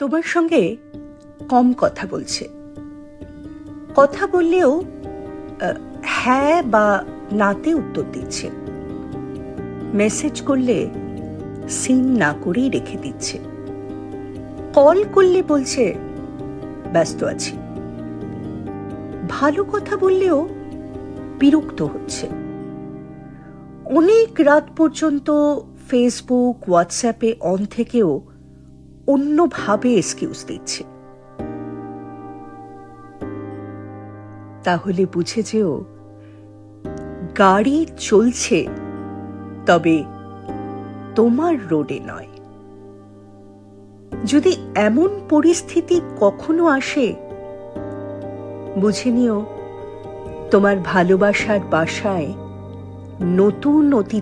তোমার সঙ্গে কম কথা বলছে, কথা বললেও হ্যাঁ বা নাতে উত্তর দিচ্ছে, মেসেজ করলে সিন না করেই রেখে দিচ্ছে, কল করলে বলছে ব্যস্ত আছি, ভালো কথা বললেও বিরক্ত হচ্ছে, অনেক রাত পর্যন্ত ফেসবুক হোয়াটসঅ্যাপে অন থেকেও অন্যভাবে এক্সকিউজ দিচ্ছে। তাহলে বুঝে যেও গাড়ি চলছে, তবে তোমার রোডে নয়। যদি এমন পরিস্থিতি কখনো আসে, বুঝে নিও তোমার ভালোবাসার বাসায় নতুন অতিথি